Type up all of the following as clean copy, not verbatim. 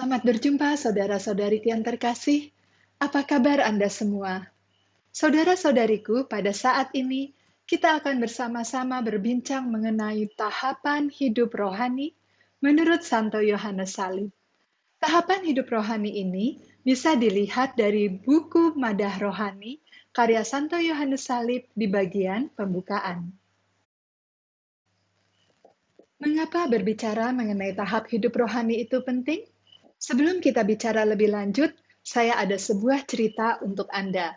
Selamat berjumpa saudara-saudariku yang terkasih. Apa kabar Anda semua? Saudara-saudariku, pada saat ini kita akan bersama-sama berbincang mengenai tahapan hidup rohani menurut Santo Yohanes Salib. Tahapan hidup rohani ini bisa dilihat dari buku Madah Rohani karya Santo Yohanes Salib di bagian pembukaan. Mengapa berbicara mengenai tahap hidup rohani itu penting? Sebelum kita bicara lebih lanjut, saya ada sebuah cerita untuk Anda.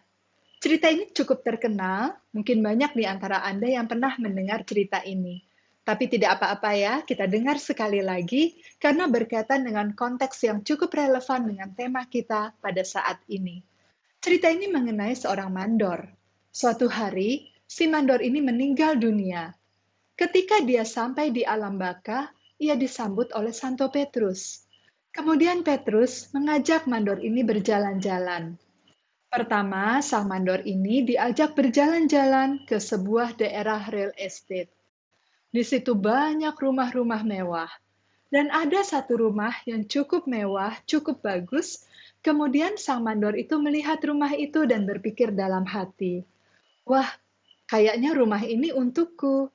Cerita ini cukup terkenal, mungkin banyak di antara Anda yang pernah mendengar cerita ini. Tapi tidak apa-apa ya, kita dengar sekali lagi, karena berkaitan dengan konteks yang cukup relevan dengan tema kita pada saat ini. Cerita ini mengenai seorang mandor. Suatu hari, si mandor ini meninggal dunia. Ketika dia sampai di alam baka, ia disambut oleh Santo Petrus. Kemudian Petrus mengajak mandor ini berjalan-jalan. Pertama, sang mandor ini diajak berjalan-jalan ke sebuah daerah real estate. Di situ banyak rumah-rumah mewah. Dan ada satu rumah yang cukup mewah, cukup bagus. Kemudian sang mandor itu melihat rumah itu dan berpikir dalam hati, "Wah, kayaknya rumah ini untukku."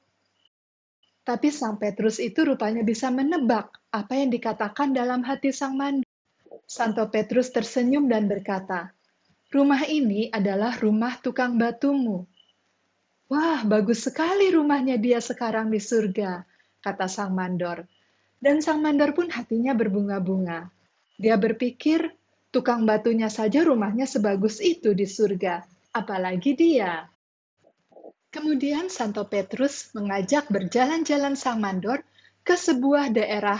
Tapi sang Petrus itu rupanya bisa menebak apa yang dikatakan dalam hati sang mandor. Santo Petrus tersenyum dan berkata, "Rumah ini adalah rumah tukang batumu." "Wah, bagus sekali rumahnya dia sekarang di surga," kata sang mandor. Dan sang mandor pun hatinya berbunga-bunga. Dia berpikir, tukang batunya saja rumahnya sebagus itu di surga, apalagi dia. Kemudian Santo Petrus mengajak berjalan-jalan sang mandor ke sebuah daerah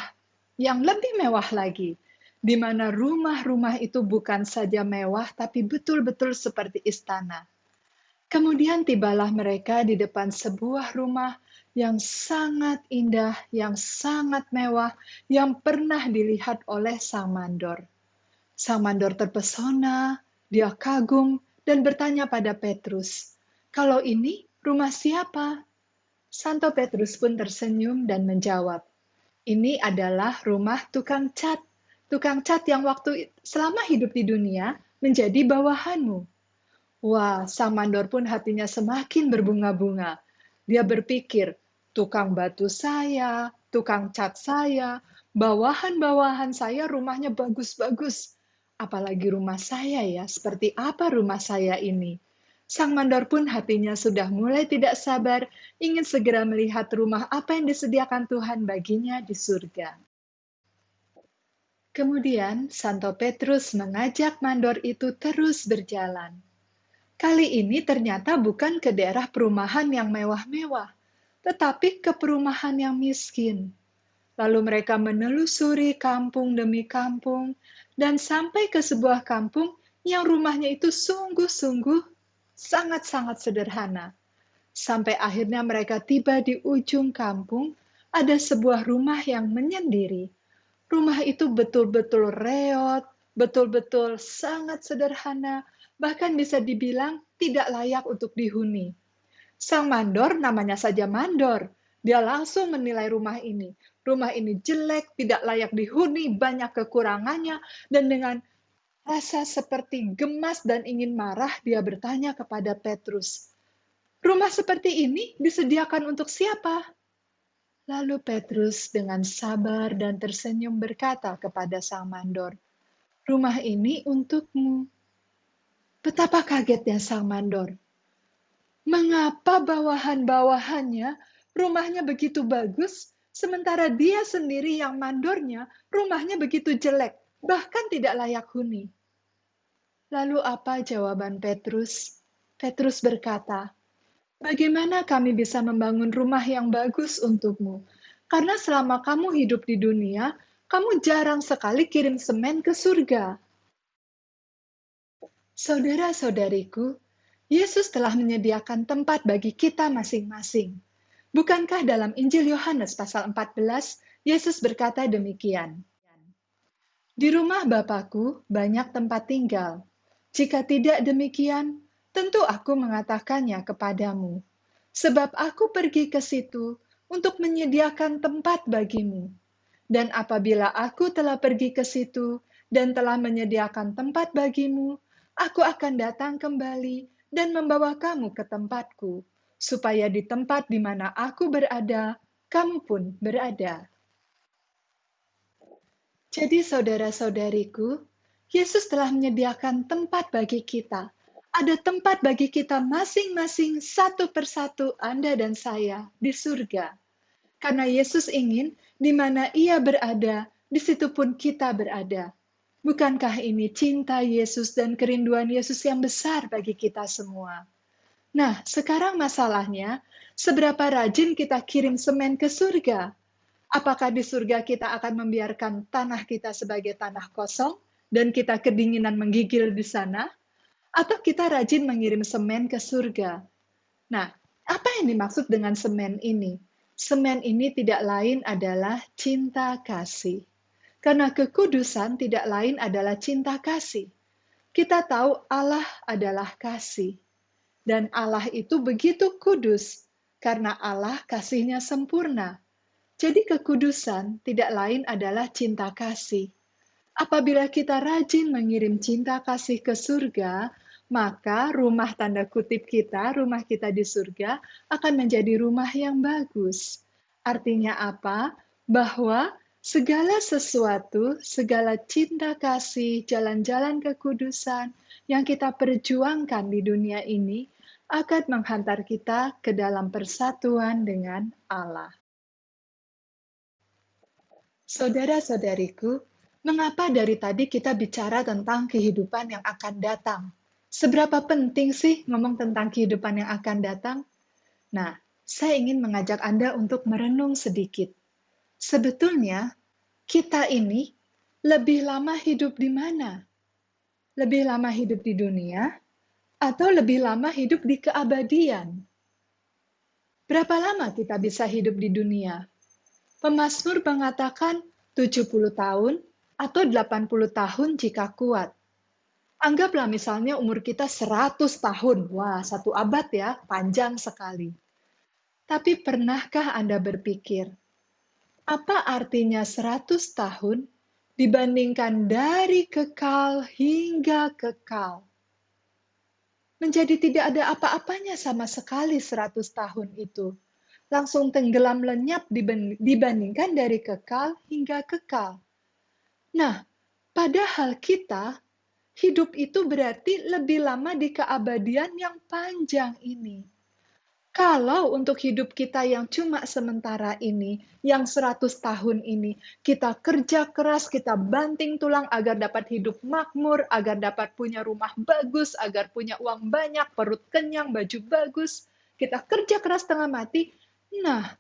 yang lebih mewah lagi, di mana rumah-rumah itu bukan saja mewah, tapi betul-betul seperti istana. Kemudian tibalah mereka di depan sebuah rumah yang sangat indah, yang sangat mewah, yang pernah dilihat oleh sang mandor. Sang mandor terpesona, dia kagum, dan bertanya pada Petrus, "Kalau ini rumah siapa?" Santo Petrus pun tersenyum dan menjawab, "Ini adalah rumah tukang cat. Tukang cat yang selama hidup di dunia menjadi bawahanmu." Wah, sang mandor pun hatinya semakin berbunga-bunga. Dia berpikir, tukang batu saya, tukang cat saya, bawahan-bawahan saya rumahnya bagus-bagus. Apalagi rumah saya ya, seperti apa rumah saya ini? Sang mandor pun hatinya sudah mulai tidak sabar, ingin segera melihat rumah apa yang disediakan Tuhan baginya di surga. Kemudian Santo Petrus mengajak mandor itu terus berjalan. Kali ini ternyata bukan ke daerah perumahan yang mewah-mewah, tetapi ke perumahan yang miskin. Lalu mereka menelusuri kampung demi kampung, dan sampai ke sebuah kampung yang rumahnya itu sungguh-sungguh sangat-sangat sederhana. Sampai akhirnya mereka tiba di ujung kampung, ada sebuah rumah yang menyendiri. Rumah itu betul-betul reot, betul-betul sangat sederhana, bahkan bisa dibilang tidak layak untuk dihuni. Sang mandor namanya saja mandor. Dia langsung menilai rumah ini. Rumah ini jelek, tidak layak dihuni, banyak kekurangannya, dan dengan rasa seperti gemas dan ingin marah, dia bertanya kepada Petrus, "Rumah seperti ini disediakan untuk siapa?" Lalu Petrus dengan sabar dan tersenyum berkata kepada sang mandor, "Rumah ini untukmu." Betapa kagetnya sang mandor. Mengapa bawahan-bawahannya rumahnya begitu bagus, sementara dia sendiri yang mandornya rumahnya begitu jelek, bahkan tidak layak huni? Lalu apa jawaban Petrus? Petrus berkata, "Bagaimana kami bisa membangun rumah yang bagus untukmu? Karena selama kamu hidup di dunia, kamu jarang sekali kirim semen ke surga." Saudara-saudariku, Yesus telah menyediakan tempat bagi kita masing-masing. Bukankah dalam Injil Yohanes pasal 14, Yesus berkata demikian, "Di rumah Bapakku banyak tempat tinggal. Jika tidak demikian, tentu aku mengatakannya kepadamu. Sebab aku pergi ke situ untuk menyediakan tempat bagimu. Dan apabila aku telah pergi ke situ dan telah menyediakan tempat bagimu, aku akan datang kembali dan membawa kamu ke tempatku, supaya di tempat di mana aku berada, kamu pun berada. Jadi saudara-saudariku, Yesus telah menyediakan tempat bagi kita. Ada tempat bagi kita masing-masing satu persatu Anda dan saya di surga. Karena Yesus ingin di mana Ia berada, di situ pun kita berada. Bukankah ini cinta Yesus dan kerinduan Yesus yang besar bagi kita semua? Nah, sekarang masalahnya, seberapa rajin kita kirim semen ke surga? Apakah di surga kita akan membiarkan tanah kita sebagai tanah kosong dan kita kedinginan menggigil di sana? Atau kita rajin mengirim semen ke surga? Nah, apa yang dimaksud dengan semen ini? Semen ini tidak lain adalah cinta kasih. Karena kekudusan tidak lain adalah cinta kasih. Kita tahu Allah adalah kasih. Dan Allah itu begitu kudus, karena Allah kasihnya sempurna. Jadi kekudusan tidak lain adalah cinta kasih. Apabila kita rajin mengirim cinta kasih ke surga, maka rumah tanda kutip kita, rumah kita di surga, akan menjadi rumah yang bagus. Artinya apa? Bahwa segala sesuatu, segala cinta kasih, jalan-jalan kekudusan yang kita perjuangkan di dunia ini akan menghantar kita ke dalam persatuan dengan Allah. Saudara-saudariku, mengapa dari tadi kita bicara tentang kehidupan yang akan datang? Seberapa penting sih ngomong tentang kehidupan yang akan datang? Nah, saya ingin mengajak Anda untuk merenung sedikit. Sebetulnya, kita ini lebih lama hidup di mana? Lebih lama hidup di dunia atau lebih lama hidup di keabadian? Berapa lama kita bisa hidup di dunia? Pemazmur mengatakan 70 tahun atau 80 tahun jika kuat. Anggaplah misalnya umur kita 100 tahun. Wah, satu abad ya, panjang sekali. Tapi pernahkah Anda berpikir, apa artinya 100 tahun dibandingkan dari kekal hingga kekal? Menjadi tidak ada apa-apanya sama sekali 100 tahun itu. Langsung tenggelam lenyap dibandingkan dari kekal hingga kekal. Nah, padahal kita hidup itu berarti lebih lama di keabadian yang panjang ini. Kalau untuk hidup kita yang cuma sementara ini, yang 100 tahun ini, kita kerja keras, kita banting tulang agar dapat hidup makmur, agar dapat punya rumah bagus, agar punya uang banyak, perut kenyang, baju bagus, kita kerja keras setengah mati. Nah,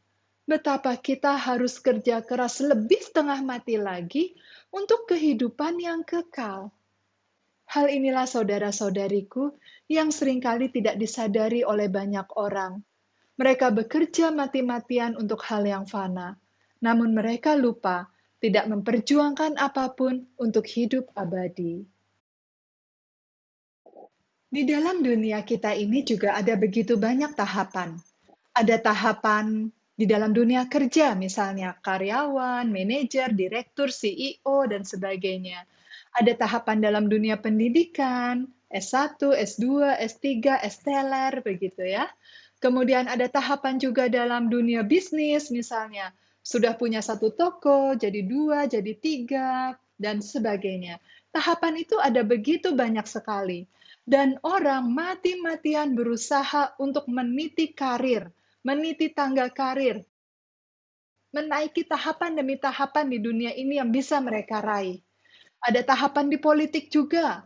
betapa kita harus kerja keras lebih setengah mati lagi untuk kehidupan yang kekal. Hal inilah saudara-saudariku yang seringkali tidak disadari oleh banyak orang. Mereka bekerja mati-matian untuk hal yang fana, namun mereka lupa tidak memperjuangkan apapun untuk hidup abadi. Di dalam dunia kita ini juga ada begitu banyak tahapan. Ada tahapan di dalam dunia kerja, misalnya karyawan, manajer, direktur, CEO, dan sebagainya. Ada tahapan dalam dunia pendidikan, S1, S2, S3, S-teler, begitu ya. Kemudian ada tahapan juga dalam dunia bisnis, misalnya sudah punya satu toko, jadi dua, jadi tiga, dan sebagainya. Tahapan itu ada begitu banyak sekali. Dan orang mati-matian berusaha untuk meniti karir, meniti tangga karir, menaiki tahapan demi tahapan di dunia ini yang bisa mereka raih. Ada tahapan di politik juga.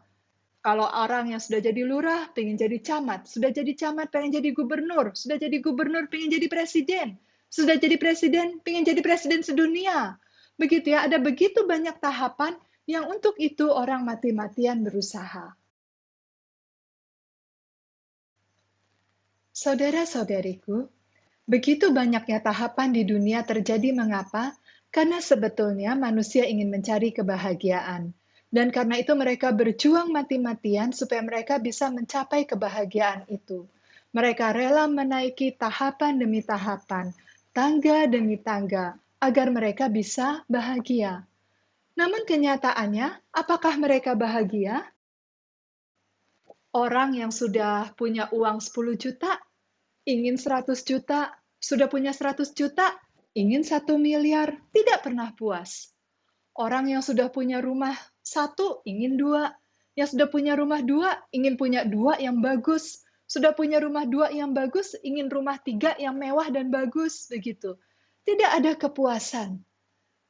Kalau orang yang sudah jadi lurah, pengen jadi camat. Sudah jadi camat, pengen jadi gubernur. Sudah jadi gubernur, pengen jadi presiden. Sudah jadi presiden, pengen jadi presiden sedunia. Begitu ya, ada begitu banyak tahapan yang untuk itu orang mati-matian berusaha. Saudara-saudariku, begitu banyaknya tahapan di dunia terjadi mengapa? Karena sebetulnya manusia ingin mencari kebahagiaan. Dan karena itu mereka berjuang mati-matian supaya mereka bisa mencapai kebahagiaan itu. Mereka rela menaiki tahapan demi tahapan, tangga demi tangga, agar mereka bisa bahagia. Namun kenyataannya, apakah mereka bahagia? Orang yang sudah punya uang 10 juta, ingin 100 juta, sudah punya 100 juta, ingin 1 miliar, tidak pernah puas. Orang yang sudah punya rumah satu, ingin dua. Yang sudah punya rumah dua, ingin punya dua yang bagus. Sudah punya rumah dua yang bagus, ingin rumah tiga yang mewah dan bagus. Begitu. Tidak ada kepuasan.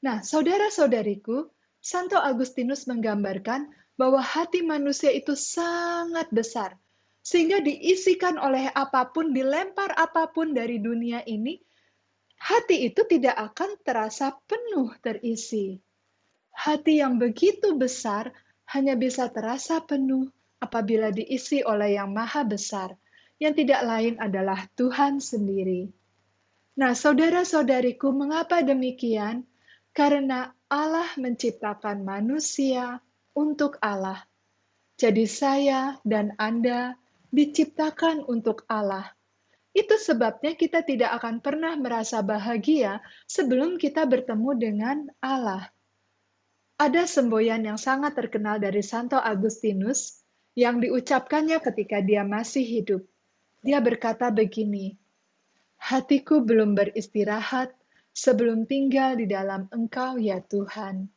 Nah, saudara-saudariku, Santo Agustinus menggambarkan bahwa hati manusia itu sangat besar. Sehingga diisikan oleh apapun, dilempar apapun dari dunia ini, hati itu tidak akan terasa penuh terisi. Hati yang begitu besar hanya bisa terasa penuh apabila diisi oleh Yang Maha Besar, yang tidak lain adalah Tuhan sendiri. Nah, saudara-saudariku, mengapa demikian? Karena Allah menciptakan manusia untuk Allah. Jadi saya dan Anda diciptakan untuk Allah. Itu sebabnya kita tidak akan pernah merasa bahagia sebelum kita bertemu dengan Allah. Ada semboyan yang sangat terkenal dari Santo Agustinus yang diucapkannya ketika dia masih hidup. Dia berkata begini, "Hatiku belum beristirahat sebelum tinggal di dalam Engkau ya Tuhan."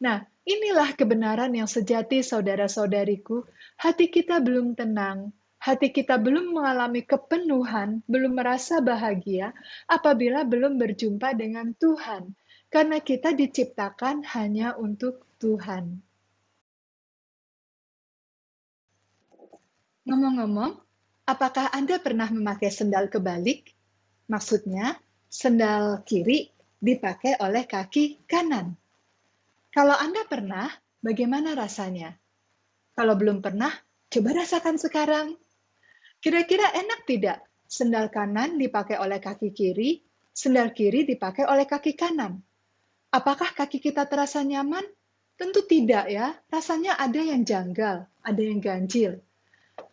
Nah, inilah kebenaran yang sejati saudara-saudariku. Hati kita belum tenang, hati kita belum mengalami kepenuhan, belum merasa bahagia apabila belum berjumpa dengan Tuhan. Karena kita diciptakan hanya untuk Tuhan. Ngomong-ngomong, apakah Anda pernah memakai sendal kebalik? Maksudnya, sendal kiri dipakai oleh kaki kanan. Kalau Anda pernah, bagaimana rasanya? Kalau belum pernah, coba rasakan sekarang. Kira-kira enak tidak? Sendal kanan dipakai oleh kaki kiri, sendal kiri dipakai oleh kaki kanan. Apakah kaki kita terasa nyaman? Tentu tidak ya, rasanya ada yang janggal, ada yang ganjil.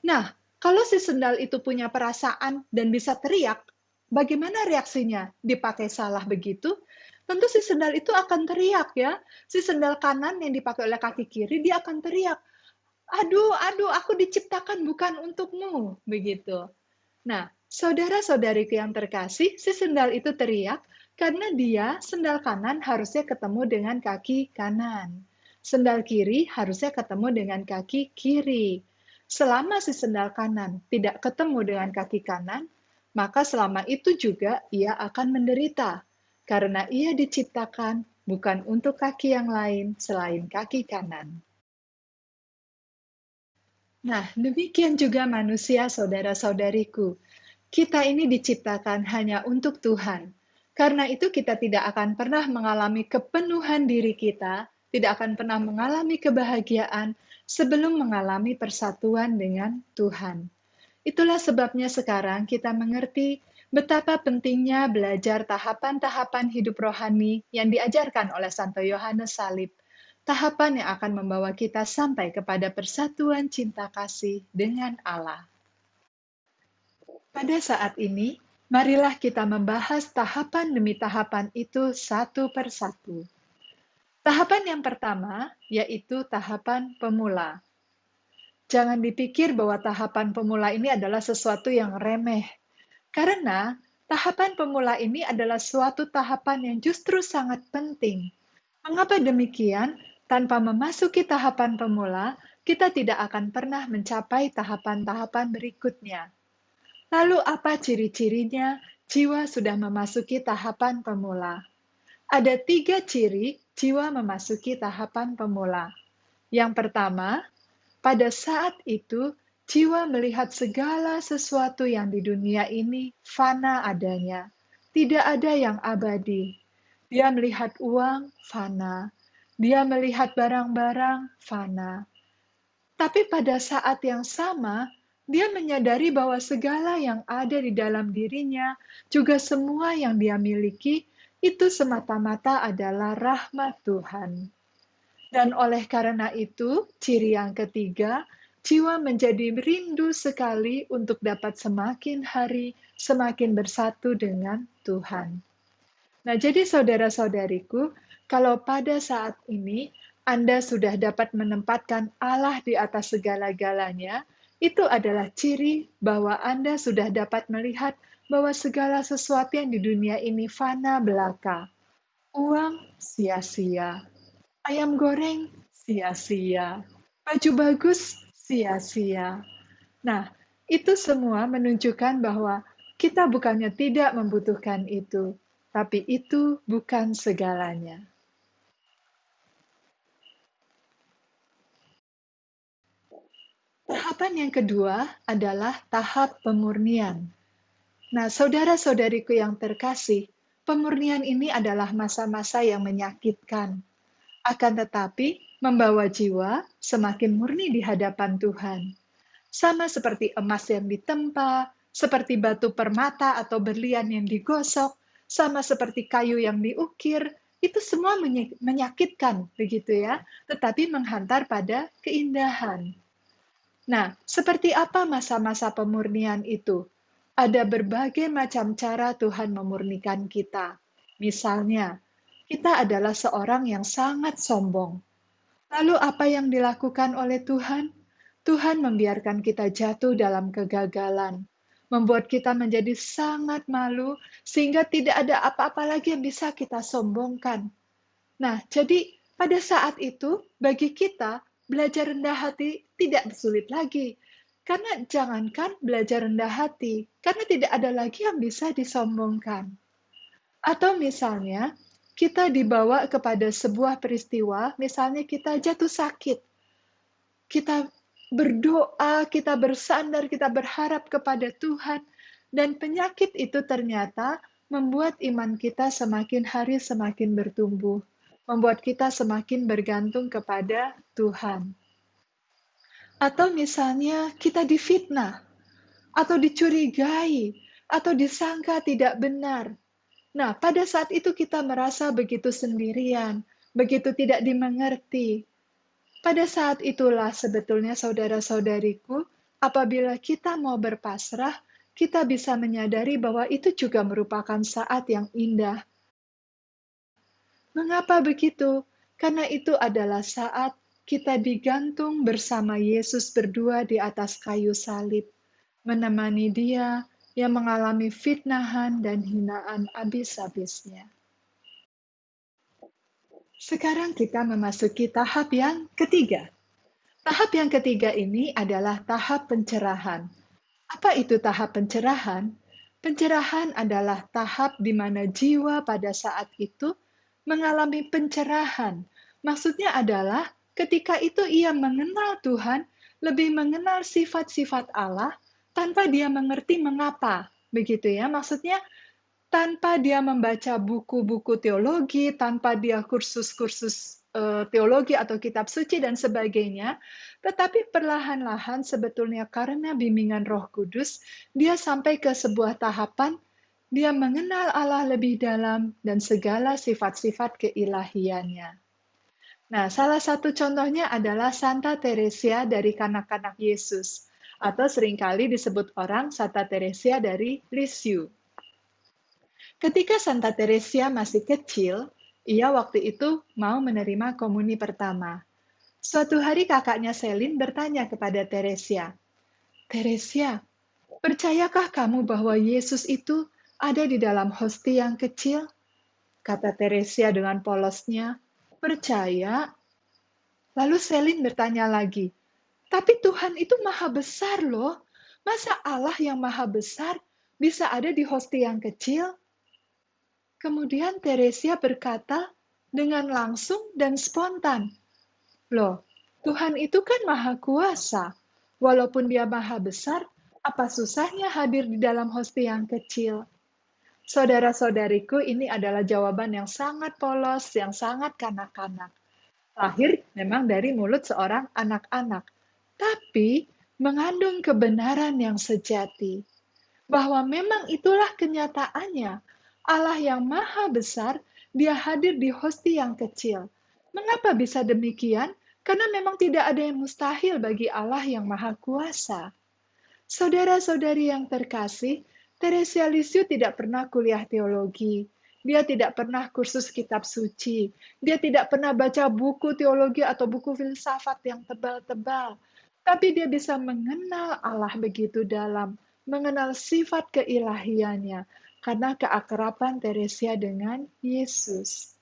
Nah, kalau si sendal itu punya perasaan dan bisa teriak, bagaimana reaksinya? Dipakai salah begitu? Tentu si sendal itu akan teriak ya. Si sendal kanan yang dipakai oleh kaki kiri, dia akan teriak, "Aduh, aduh, aku diciptakan bukan untukmu." Begitu. Nah, saudara-saudariku yang terkasih, si sendal itu teriak karena dia, sendal kanan harusnya ketemu dengan kaki kanan. Sendal kiri harusnya ketemu dengan kaki kiri. Selama si sendal kanan tidak ketemu dengan kaki kanan, maka selama itu juga ia akan menderita. Karena ia diciptakan bukan untuk kaki yang lain selain kaki kanan. Nah, demikian juga manusia, saudara-saudariku. Kita ini diciptakan hanya untuk Tuhan. Karena itu kita tidak akan pernah mengalami kepenuhan diri kita, tidak akan pernah mengalami kebahagiaan sebelum mengalami persatuan dengan Tuhan. Itulah sebabnya sekarang kita mengerti betapa pentingnya belajar tahapan-tahapan hidup rohani yang diajarkan oleh Santo Yohanes Salib. Tahapan yang akan membawa kita sampai kepada persatuan cinta kasih dengan Allah. Pada saat ini, marilah kita membahas tahapan demi tahapan itu satu persatu. Tahapan yang pertama yaitu tahapan pemula. Jangan dipikir bahwa tahapan pemula ini adalah sesuatu yang remeh, karena tahapan pemula ini adalah suatu tahapan yang justru sangat penting. Mengapa demikian? Tanpa memasuki tahapan pemula, kita tidak akan pernah mencapai tahapan-tahapan berikutnya. Lalu apa ciri-cirinya jiwa sudah memasuki tahapan pemula? Ada 3 ciri jiwa memasuki tahapan pemula. Yang pertama, pada saat itu jiwa melihat segala sesuatu yang di dunia ini fana adanya. Tidak ada yang abadi. Dia melihat uang fana. Dia melihat barang-barang fana. Tapi pada saat yang sama, dia menyadari bahwa segala yang ada di dalam dirinya, juga semua yang dia miliki, itu semata-mata adalah rahmat Tuhan. Dan oleh karena itu, ciri yang ketiga, jiwa menjadi rindu sekali untuk dapat semakin hari semakin bersatu dengan Tuhan. Nah, jadi saudara-saudariku, kalau pada saat ini Anda sudah dapat menempatkan Allah di atas segala-galanya, itu adalah ciri bahwa Anda sudah dapat melihat bahwa segala sesuatu yang di dunia ini fana belaka. Uang sia-sia, ayam goreng sia-sia, baju bagus sia-sia. Nah, itu semua menunjukkan bahwa kita bukannya tidak membutuhkan itu, tapi itu bukan segalanya. Tahapan yang kedua adalah tahap pemurnian. Nah, saudara-saudariku yang terkasih, pemurnian ini adalah masa-masa yang menyakitkan. Akan tetapi, membawa jiwa semakin murni di hadapan Tuhan. Sama seperti emas yang ditempa, seperti batu permata atau berlian yang digosok, sama seperti kayu yang diukir, itu semua menyakitkan, begitu ya, tetapi menghantar pada keindahan. Nah, seperti apa masa-masa pemurnian itu? Ada berbagai macam cara Tuhan memurnikan kita. Misalnya, kita adalah seorang yang sangat sombong. Lalu apa yang dilakukan oleh Tuhan? Tuhan membiarkan kita jatuh dalam kegagalan, membuat kita menjadi sangat malu, sehingga tidak ada apa-apa lagi yang bisa kita sombongkan. Nah, jadi pada saat itu, bagi kita, belajar rendah hati tidak sulit lagi. Karena jangankan belajar rendah hati, karena tidak ada lagi yang bisa disombongkan. Atau misalnya, kita dibawa kepada sebuah peristiwa, misalnya kita jatuh sakit. Kita berdoa, kita bersandar, kita berharap kepada Tuhan, dan penyakit itu ternyata membuat iman kita semakin hari semakin bertumbuh, membuat kita semakin bergantung kepada Tuhan. Atau misalnya kita difitnah, atau dicurigai, atau disangka tidak benar. Nah, pada saat itu kita merasa begitu sendirian, begitu tidak dimengerti. Pada saat itulah sebetulnya saudara-saudariku, apabila kita mau berpasrah, kita bisa menyadari bahwa itu juga merupakan saat yang indah. Mengapa begitu? Karena itu adalah saat kita digantung bersama Yesus berdua di atas kayu salib, menemani Dia yang mengalami fitnahan dan hinaan habis-habisnya. Sekarang kita memasuki tahap yang ketiga. Tahap yang ketiga ini adalah tahap pencerahan. Apa itu tahap pencerahan? Pencerahan adalah tahap di mana jiwa pada saat itu mengalami pencerahan. Maksudnya adalah ketika itu ia mengenal Tuhan, lebih mengenal sifat-sifat Allah tanpa dia mengerti mengapa. Begitu ya, maksudnya tanpa dia membaca buku-buku teologi, tanpa dia kursus-kursus teologi atau kitab suci dan sebagainya, tetapi perlahan-lahan sebetulnya karena bimbingan Roh Kudus, dia sampai ke sebuah tahapan dia mengenal Allah lebih dalam dan segala sifat-sifat keilahiannya. Nah, salah satu contohnya adalah Santa Teresia dari Kanak-kanak Yesus, atau seringkali disebut orang Santa Teresia dari Lisieux. Ketika Santa Teresia masih kecil, ia waktu itu mau menerima komuni pertama. Suatu hari kakaknya Selin bertanya kepada Teresia, "Teresia, percayakah kamu bahwa Yesus itu ada di dalam hosti yang kecil?" Kata Teresia dengan polosnya, "Percaya." Lalu Selin bertanya lagi, "Tapi Tuhan itu maha besar loh. Masa Allah yang maha besar bisa ada di hosti yang kecil?" Kemudian Teresia berkata dengan langsung dan spontan, "Loh, Tuhan itu kan maha kuasa. Walaupun dia maha besar, apa susahnya hadir di dalam hosti yang kecil?" Saudara-saudariku, ini adalah jawaban yang sangat polos, yang sangat kanak-kanak. Lahir memang dari mulut seorang anak-anak, tapi mengandung kebenaran yang sejati. Bahwa memang itulah kenyataannya. Allah yang maha besar, dia hadir di hosti yang kecil. Mengapa bisa demikian? Karena memang tidak ada yang mustahil bagi Allah yang maha kuasa. Saudara-saudari yang terkasih, Teresia Lisieux tidak pernah kuliah teologi. Dia tidak pernah kursus kitab suci. Dia tidak pernah baca buku teologi atau buku filsafat yang tebal-tebal. Tapi dia bisa mengenal Allah begitu dalam, mengenal sifat keilahiannya, karena keakraban Teresia dengan Yesus.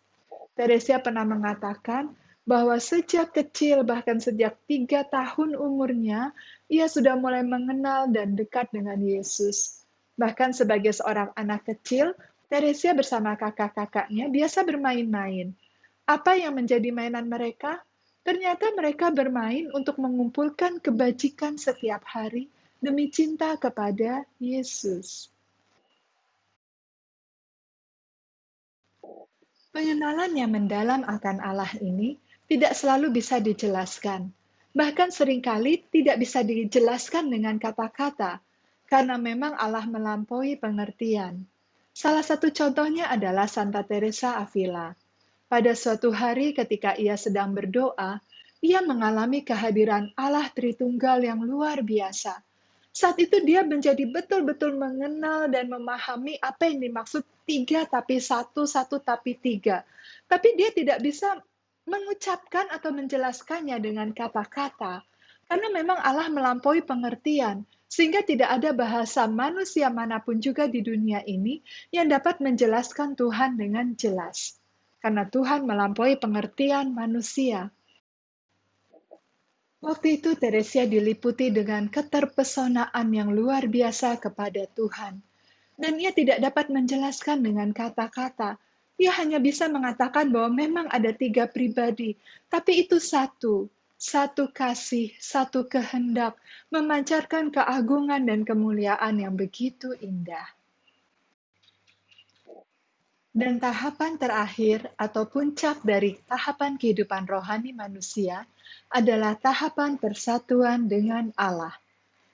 Teresia pernah mengatakan bahwa sejak kecil, bahkan sejak 3 tahun umurnya, ia sudah mulai mengenal dan dekat dengan Yesus. Bahkan sebagai seorang anak kecil, Teresia bersama kakak-kakaknya biasa bermain-main. Apa yang menjadi mainan mereka? Ternyata mereka bermain untuk mengumpulkan kebajikan setiap hari demi cinta kepada Yesus. Pengenalan yang mendalam akan Allah ini tidak selalu bisa dijelaskan. Bahkan seringkali tidak bisa dijelaskan dengan kata-kata, karena memang Allah melampaui pengertian. Salah satu contohnya adalah Santa Teresa Avila. Pada suatu hari ketika ia sedang berdoa, ia mengalami kehadiran Allah Tritunggal yang luar biasa. Saat itu dia menjadi betul-betul mengenal dan memahami apa yang dimaksud tiga tapi satu, satu tapi tiga. Tapi dia tidak bisa mengucapkan atau menjelaskannya dengan kata-kata. Karena memang Allah melampaui pengertian, sehingga tidak ada bahasa manusia manapun juga di dunia ini yang dapat menjelaskan Tuhan dengan jelas. Karena Tuhan melampaui pengertian manusia. Waktu itu Teresia diliputi dengan keterpesonaan yang luar biasa kepada Tuhan. Dan ia tidak dapat menjelaskan dengan kata-kata. Ia hanya bisa mengatakan bahwa memang ada 3 pribadi, tapi itu satu. Satu kasih, satu kehendak, memancarkan keagungan dan kemuliaan yang begitu indah. Dan tahapan terakhir atau puncak dari tahapan kehidupan rohani manusia adalah tahapan persatuan dengan Allah.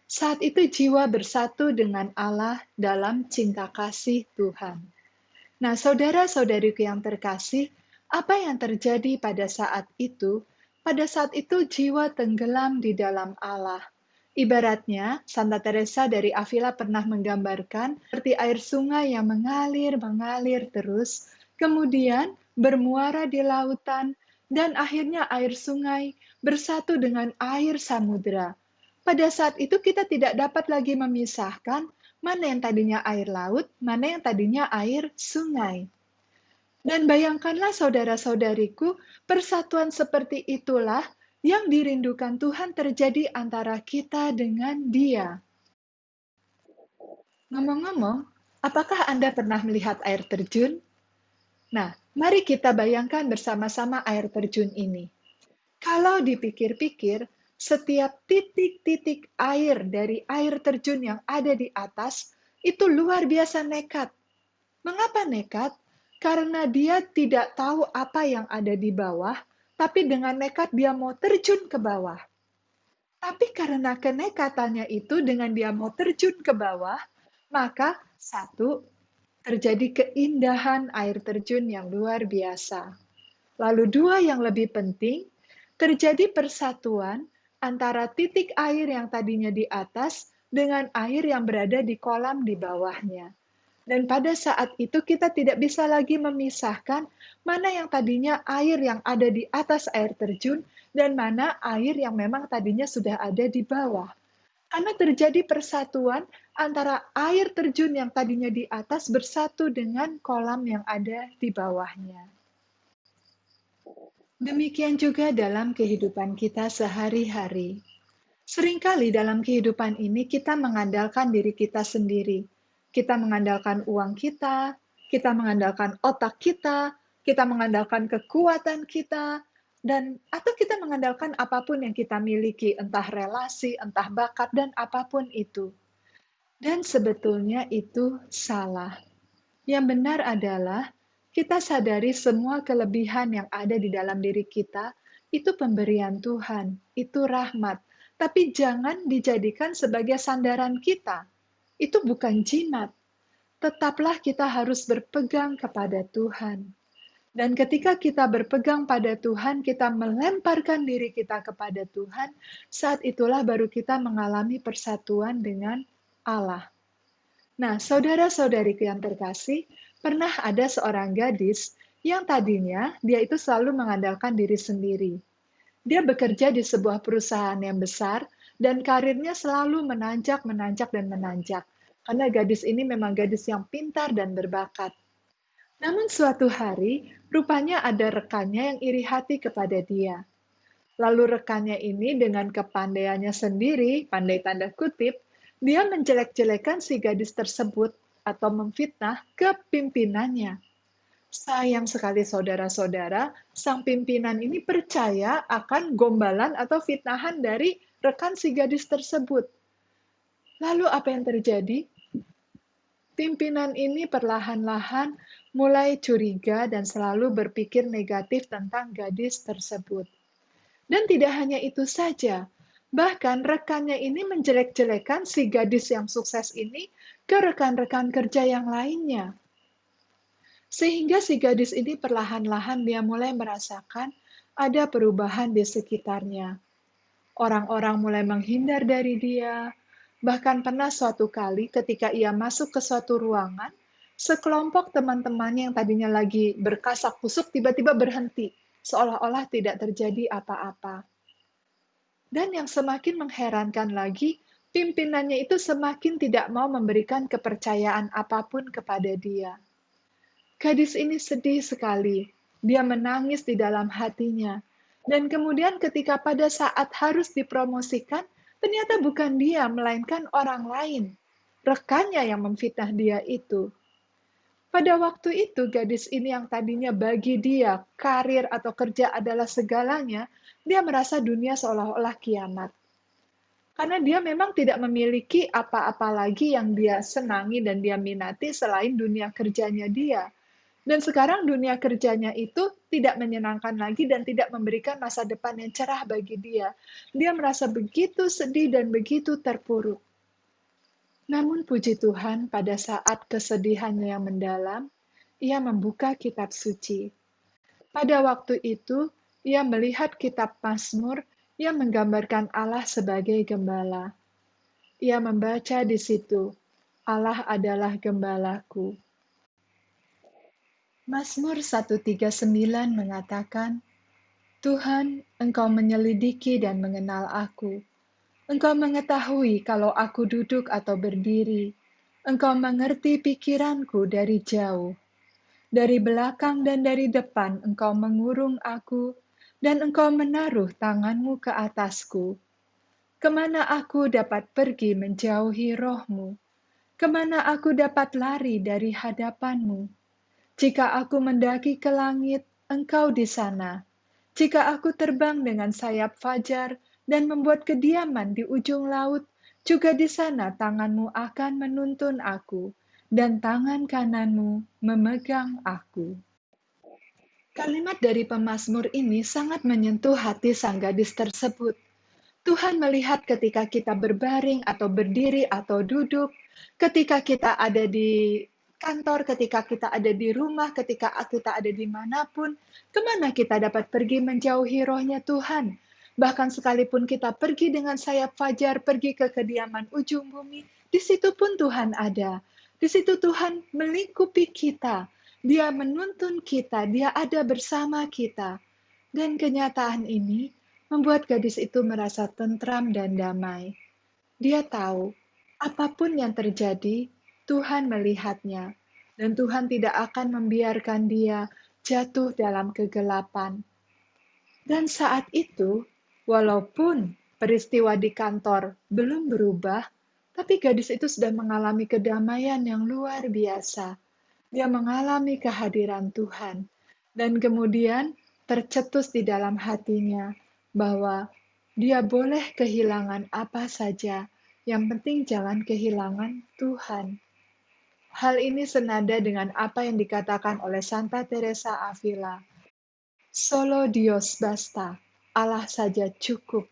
Saat itu jiwa bersatu dengan Allah dalam cinta kasih Tuhan. Nah, saudara-saudariku yang terkasih, apa yang terjadi pada saat itu? Pada saat itu jiwa tenggelam di dalam Allah. Ibaratnya, Santa Teresa dari Avila pernah menggambarkan seperti air sungai yang mengalir terus, kemudian bermuara di lautan, dan akhirnya air sungai bersatu dengan air samudera. Pada saat itu kita tidak dapat lagi memisahkan mana yang tadinya air laut, mana yang tadinya air sungai. Dan bayangkanlah saudara-saudariku, persatuan seperti itulah yang dirindukan Tuhan terjadi antara kita dengan Dia. Ngomong-ngomong, apakah Anda pernah melihat air terjun? Nah, mari kita bayangkan bersama-sama air terjun ini. Kalau dipikir-pikir, setiap titik-titik air dari air terjun yang ada di atas itu luar biasa nekat. Mengapa nekat? Karena dia tidak tahu apa yang ada di bawah, tapi dengan nekat dia mau terjun ke bawah. Tapi karena kenekatannya itu dengan dia mau terjun ke bawah, maka satu, terjadi keindahan air terjun yang luar biasa. Lalu dua yang lebih penting, terjadi persatuan antara titik air yang tadinya di atas dengan air yang berada di kolam di bawahnya. Dan pada saat itu kita tidak bisa lagi memisahkan mana yang tadinya air yang ada di atas air terjun dan mana air yang memang tadinya sudah ada di bawah. Karena terjadi persatuan antara air terjun yang tadinya di atas bersatu dengan kolam yang ada di bawahnya. Demikian juga dalam kehidupan kita sehari-hari. Seringkali dalam kehidupan ini kita mengandalkan diri kita sendiri. Kita mengandalkan uang kita mengandalkan otak kita mengandalkan kekuatan kita, dan atau kita mengandalkan apapun yang kita miliki, entah relasi, entah bakat, dan apapun itu. Dan sebetulnya itu salah. Yang benar adalah kita sadari semua kelebihan yang ada di dalam diri kita, itu pemberian Tuhan, itu rahmat. Tapi jangan dijadikan sebagai sandaran kita. Itu bukan jimat. Tetaplah kita harus berpegang kepada Tuhan. Dan ketika kita berpegang pada Tuhan, kita melemparkan diri kita kepada Tuhan, saat itulah baru kita mengalami persatuan dengan Allah. Nah, saudara-saudariku yang terkasih, Pernah ada seorang gadis yang tadinya dia itu selalu mengandalkan diri sendiri. Dia bekerja di sebuah perusahaan yang besar dan karirnya selalu menanjak, menanjak, dan menanjak. Karena gadis ini memang gadis yang pintar dan berbakat. Namun suatu hari, rupanya ada rekannya yang iri hati kepada dia. Lalu rekannya ini dengan kepandaiannya sendiri, pandai tanda kutip, dia menjelek-jelekan si gadis tersebut atau memfitnah ke pimpinannya. Sayang sekali saudara-saudara, sang pimpinan ini percaya akan gombalan atau fitnahan dari rekan si gadis tersebut. Lalu apa yang terjadi? Pimpinan ini perlahan-lahan mulai curiga dan selalu berpikir negatif tentang gadis tersebut. Dan tidak hanya itu saja, bahkan rekannya ini menjelek-jelekan si gadis yang sukses ini ke rekan-rekan kerja yang lainnya. Sehingga si gadis ini perlahan-lahan dia mulai merasakan ada perubahan di sekitarnya. Orang-orang mulai menghindar dari dia. Bahkan pernah suatu kali ketika ia masuk ke suatu ruangan, sekelompok teman-temannya yang tadinya lagi berkasak kusuk tiba-tiba berhenti, seolah-olah tidak terjadi apa-apa. Dan yang semakin mengherankan lagi, pimpinannya itu semakin tidak mau memberikan kepercayaan apapun kepada dia. Gadis ini sedih sekali. Dia menangis di dalam hatinya. Dan kemudian ketika pada saat harus dipromosikan, ternyata bukan dia, melainkan orang lain. Rekannya yang memfitnah dia itu. Pada waktu itu, gadis ini yang tadinya bagi dia karir atau kerja adalah segalanya, dia merasa dunia seolah-olah kiamat. Karena dia memang tidak memiliki apa-apa lagi yang dia senangi dan dia minati selain dunia kerjanya dia. Dan sekarang dunia kerjanya itu tidak menyenangkan lagi dan tidak memberikan masa depan yang cerah bagi dia. Dia merasa begitu sedih dan begitu terpuruk. Namun puji Tuhan, pada saat kesedihannya yang mendalam, ia membuka kitab suci. Pada waktu itu, ia melihat kitab Mazmur yang menggambarkan Allah sebagai gembala. Ia membaca di situ, Allah adalah gembalaku. Mazmur 139 mengatakan, Tuhan, Engkau menyelidiki dan mengenal aku. Engkau mengetahui kalau aku duduk atau berdiri. Engkau mengerti pikiranku dari jauh. Dari belakang dan dari depan Engkau mengurung aku, dan Engkau menaruh tanganmu ke atasku. Kemana aku dapat pergi menjauhi roh-Mu? Kemana aku dapat lari dari hadapan-Mu? Jika aku mendaki ke langit, Engkau di sana. Jika aku terbang dengan sayap fajar dan membuat kediaman di ujung laut, juga di sana tangan-Mu akan menuntun aku, dan tangan kanan-Mu memegang aku. Kalimat dari pemazmur ini sangat menyentuh hati sang gadis tersebut. Tuhan melihat ketika kita berbaring atau berdiri atau duduk, ketika kita ada di kantor, ketika kita ada di rumah, ketika kita ada dimanapun, kemana kita dapat pergi menjauhi rohnya Tuhan. Bahkan sekalipun kita pergi dengan sayap fajar, pergi ke kediaman ujung bumi, di situ pun Tuhan ada. Di situ Tuhan melingkupi kita. Dia menuntun kita, dia ada bersama kita. Dan kenyataan ini membuat gadis itu merasa tentram dan damai. Dia tahu, apapun yang terjadi, Tuhan melihatnya, dan Tuhan tidak akan membiarkan dia jatuh dalam kegelapan. Dan saat itu, walaupun peristiwa di kantor belum berubah, tapi gadis itu sudah mengalami kedamaian yang luar biasa. Dia mengalami kehadiran Tuhan, dan kemudian tercetus di dalam hatinya bahwa dia boleh kehilangan apa saja, yang penting jangan kehilangan Tuhan. Hal ini senada dengan apa yang dikatakan oleh Santa Teresa Avila. Solo Dios basta, Allah saja cukup.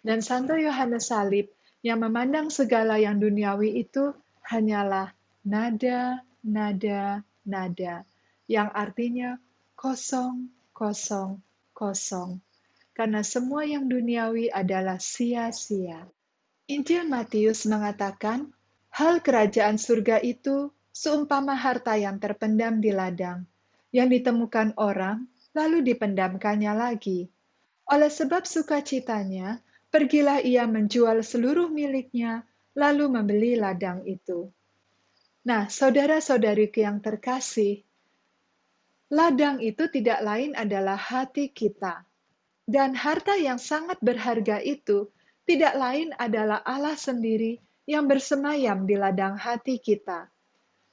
Dan Santo Yohanes Salib yang memandang segala yang duniawi itu hanyalah nada, nada, nada, yang artinya kosong, kosong, kosong. Karena semua yang duniawi adalah sia-sia. Injil Matius mengatakan, hal kerajaan surga itu Seumpama harta yang terpendam di ladang, yang ditemukan orang, lalu dipendamkannya lagi. Oleh sebab sukacitanya, pergilah ia menjual seluruh miliknya, lalu membeli ladang itu. Nah, saudara-saudariku yang terkasih, ladang itu tidak lain adalah hati kita. Dan harta yang sangat berharga itu tidak lain adalah Allah sendiri yang bersemayam di ladang hati kita.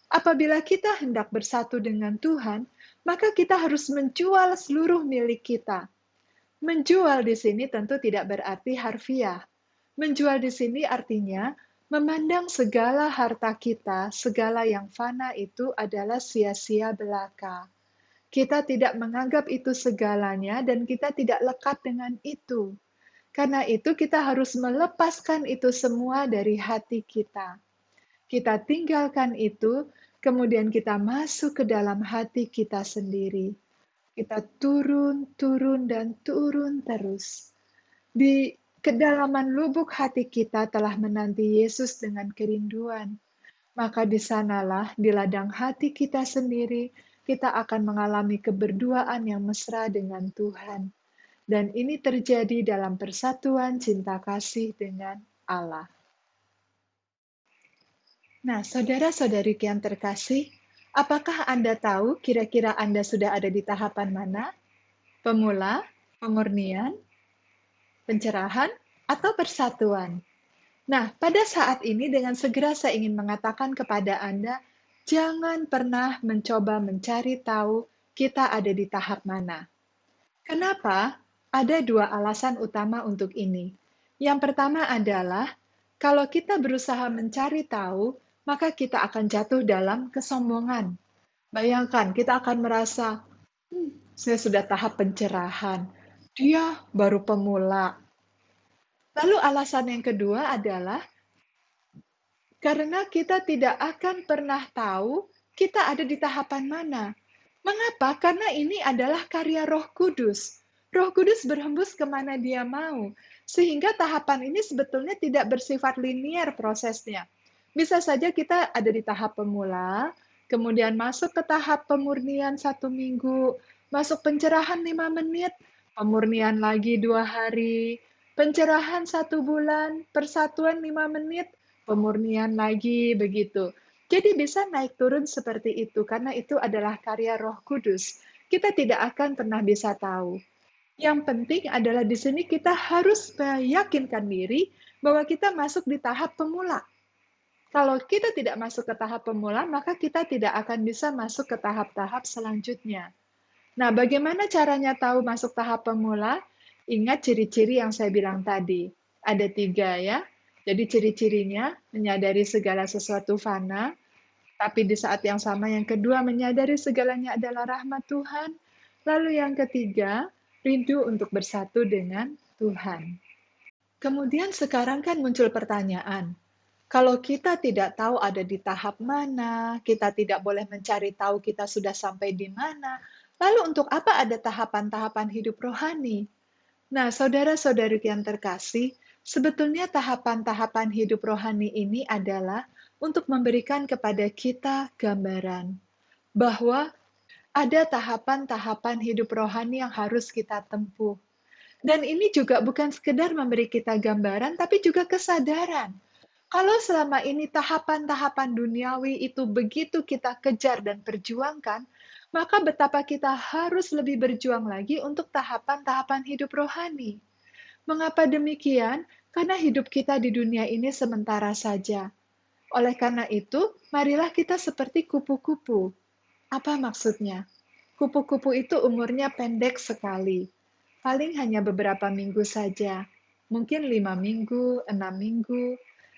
Apabila kita hendak bersatu dengan Tuhan, maka kita harus menjual seluruh milik kita. Menjual di sini tentu tidak berarti harfiah. Menjual di sini artinya memandang segala harta kita, segala yang fana itu adalah sia-sia belaka. Kita tidak menganggap itu segalanya dan kita tidak lekat dengan itu. Karena itu kita harus melepaskan itu semua dari hati kita. Kita tinggalkan itu, kemudian kita masuk ke dalam hati kita sendiri. Kita turun, turun, dan turun terus. Di kedalaman lubuk hati kita telah menanti Yesus dengan kerinduan. Maka di sanalah, di ladang hati kita sendiri, kita akan mengalami keberduaan yang mesra dengan Tuhan. Dan ini terjadi dalam persatuan cinta kasih dengan Allah. Nah, saudara-saudari yang terkasih, apakah Anda tahu kira-kira Anda sudah ada di tahapan mana? Pemula, pemurnian, pencerahan, atau persatuan? Nah, pada saat ini dengan segera saya ingin mengatakan kepada Anda, jangan pernah mencoba mencari tahu kita ada di tahap mana. Kenapa? Ada dua alasan utama untuk ini. Yang pertama adalah, kalau kita berusaha mencari tahu, maka kita akan jatuh dalam kesombongan. Bayangkan, kita akan merasa, saya sudah tahap pencerahan. Dia baru pemula. Lalu alasan yang kedua adalah, karena kita tidak akan pernah tahu kita ada di tahapan mana. Mengapa? Karena ini adalah karya Roh Kudus. Roh Kudus berhembus kemana Dia mau. Sehingga tahapan ini sebetulnya tidak bersifat linier prosesnya. Bisa saja kita ada di tahap pemula, kemudian masuk ke tahap pemurnian 1 minggu, masuk pencerahan 5 menit, pemurnian lagi 2 hari, pencerahan 1 bulan, persatuan 5 menit, pemurnian lagi, begitu. Jadi bisa naik turun seperti itu, karena itu adalah karya Roh Kudus. Kita tidak akan pernah bisa tahu. Yang penting adalah di sini kita harus meyakinkan diri bahwa kita masuk di tahap pemula. Kalau kita tidak masuk ke tahap pemula, maka kita tidak akan bisa masuk ke tahap-tahap selanjutnya. Nah, bagaimana caranya tahu masuk tahap pemula? Ingat ciri-ciri yang saya bilang tadi. Ada 3 ya. Jadi ciri-cirinya menyadari segala sesuatu fana, tapi di saat yang sama yang kedua menyadari segalanya adalah rahmat Tuhan. Lalu yang ketiga, rindu untuk bersatu dengan Tuhan. Kemudian sekarang kan muncul pertanyaan, kalau kita tidak tahu ada di tahap mana, kita tidak boleh mencari tahu kita sudah sampai di mana, lalu untuk apa ada tahapan-tahapan hidup rohani? Nah, saudara-saudari yang terkasih, sebetulnya tahapan-tahapan hidup rohani ini adalah untuk memberikan kepada kita gambaran bahwa ada tahapan-tahapan hidup rohani yang harus kita tempuh. Dan ini juga bukan sekedar memberi kita gambaran, tapi juga kesadaran. Kalau selama ini tahapan-tahapan duniawi itu begitu kita kejar dan perjuangkan, maka betapa kita harus lebih berjuang lagi untuk tahapan-tahapan hidup rohani. Mengapa demikian? Karena hidup kita di dunia ini sementara saja. Oleh karena itu, marilah kita seperti kupu-kupu. Apa maksudnya? Kupu-kupu itu umurnya pendek sekali. Paling hanya beberapa minggu saja. Mungkin 5 minggu, 6 minggu.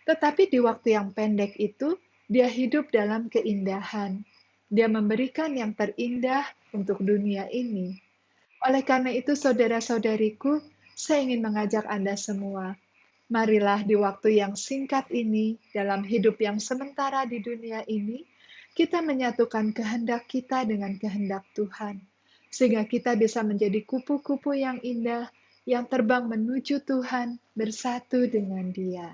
Tetapi di waktu yang pendek itu, dia hidup dalam keindahan. Dia memberikan yang terindah untuk dunia ini. Oleh karena itu, saudara-saudariku, saya ingin mengajak Anda semua. Marilah di waktu yang singkat ini, dalam hidup yang sementara di dunia ini, kita menyatukan kehendak kita dengan kehendak Tuhan. Sehingga kita bisa menjadi kupu-kupu yang indah, yang terbang menuju Tuhan, bersatu dengan Dia.